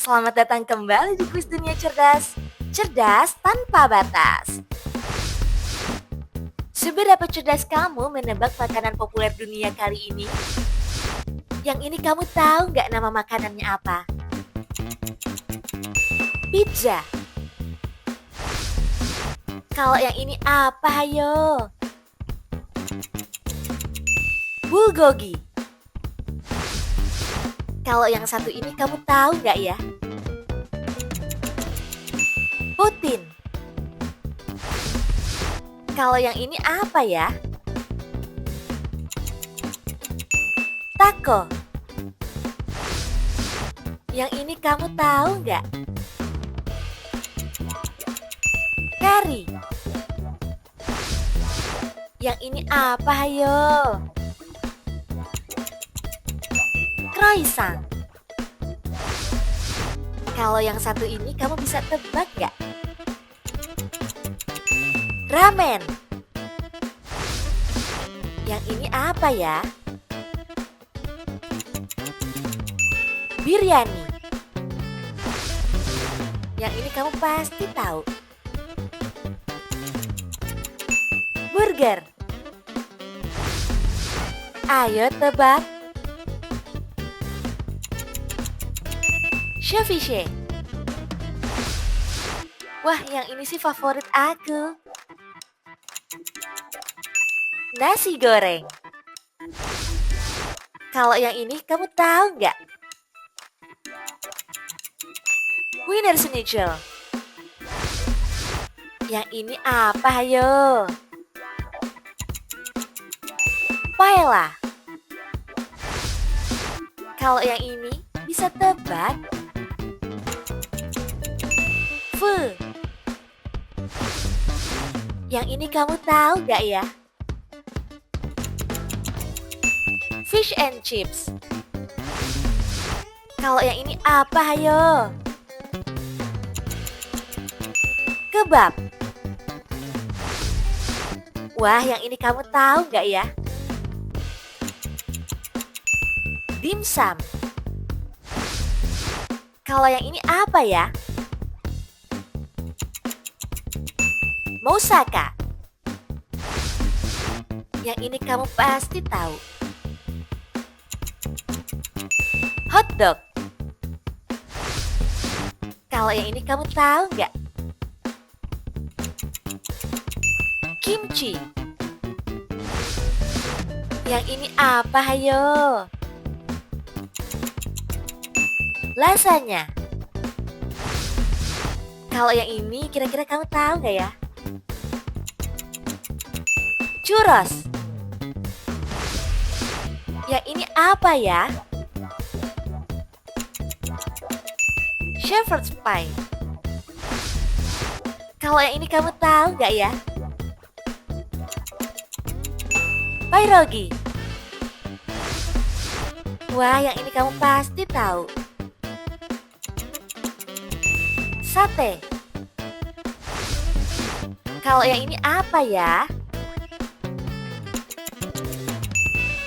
Selamat datang kembali di Kuis Dunia Cerdas. Cerdas tanpa batas. Seberapa cerdas kamu menebak makanan populer dunia kali ini? Yang ini kamu tahu nggak nama makanannya apa? Pizza. Kalau yang ini apa, hayo? Bulgogi. Kalau yang satu ini kamu tahu nggak ya? Putin. Kalau yang ini apa ya? Taco. Yang ini kamu tahu nggak? Curry. Yang ini apa, hayo? Croissant. Kalau yang satu ini kamu bisa tebak nggak? Ramen. Yang ini apa ya? Biryani. Yang ini kamu pasti tahu. Burger. Ayo tebak. Ceviche. Wah, yang ini sih favorit aku. Nasi goreng. Kalau yang ini kamu tahu nggak? Wiener Schnitzel. Yang ini apa, hayo? Paella. Kalau yang ini bisa tebak? Pho. Yang ini kamu tahu nggak ya? Fish and chips. Kalau yang ini apa, hayo? Kebab. Wah, yang ini kamu tahu nggak ya? Dimsum. Kalau yang ini apa ya? Moussaka. Yang ini kamu pasti tahu. Hotdog. Kalau yang ini kamu tahu nggak? Kimchi. Yang ini apa, hayo? Lasagna. Kalau yang ini kira-kira kamu tahu nggak ya? Churros. Yang ini apa ya? Shepherd's pie. Kalau yang ini kamu tahu nggak ya? Pierogi. Wah, yang ini kamu pasti tahu. Sate. Kalau yang ini apa ya?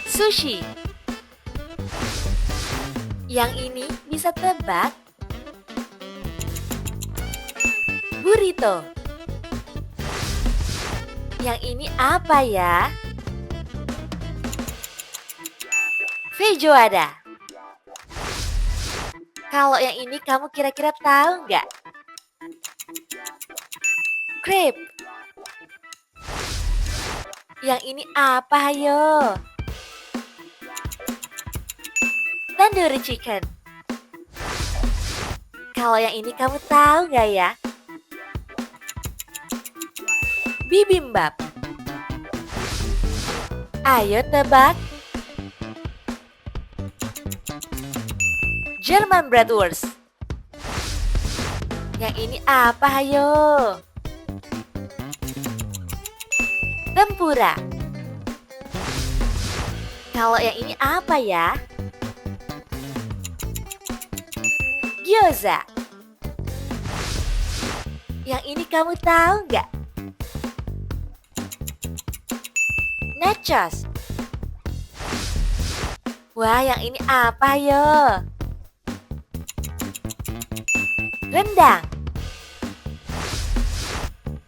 Sushi. Yang ini bisa tebak? Burrito. Yang ini apa ya? Feijoada. Kalau yang ini kamu kira-kira tahu nggak? Crepe. Yang ini apa, hayo? Tandoori chicken. Kalau yang ini kamu tahu nggak ya? Bibimbap. Ayo tebak. German bratwurst. Yang ini apa, hayo? Tempura. Kalau yang ini apa ya? Gyoza. Yang ini kamu tahu nggak? Nachos. Wah, yang ini apa, yo? Rendang.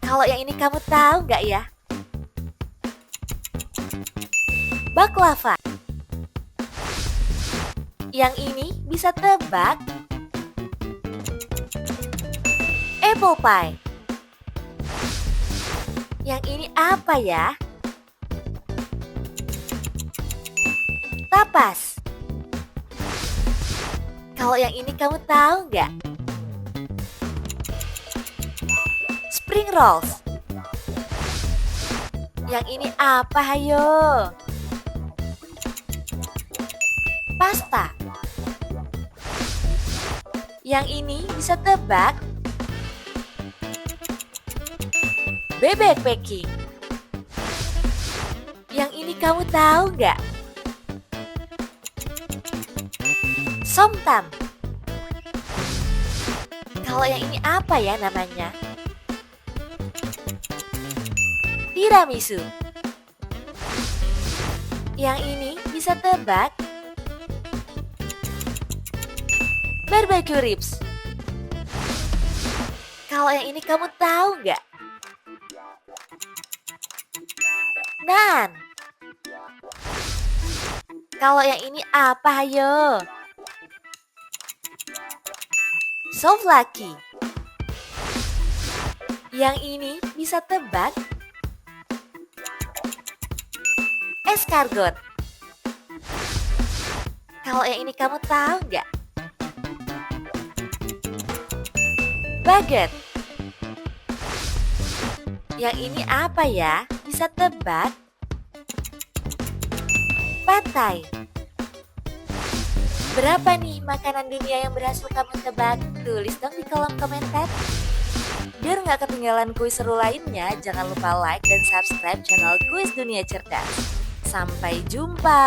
Kalau yang ini kamu tahu nggak ya? Baklava. Yang ini bisa tebak? Apple pie. Yang ini apa ya? Tapas. Kalau yang ini kamu tahu nggak? Spring rolls. Yang ini apa, hayo? Pasta. Yang ini bisa tebak? Bebek packing. Yang ini kamu tahu nggak? Somtam. Kalau yang ini apa ya namanya? Tiramisu. Yang ini bisa tebak? Barbecue ribs. Kalau yang ini kamu tahu nggak? Naan. Kalau yang ini apa, hayo? Souvlaki. Yang ini bisa tebak? Escargot. Kalau yang ini kamu tahu nggak? Baguette. Yang ini apa ya? Bisa tebak? Pad Thai. Berapa nih makanan dunia yang berhasil kamu tebak? Tulis dong di kolom komentar. Biar nggak ketinggalan kuis seru lainnya, jangan lupa like dan subscribe channel Kuis Dunia Cerdas. Sampai jumpa.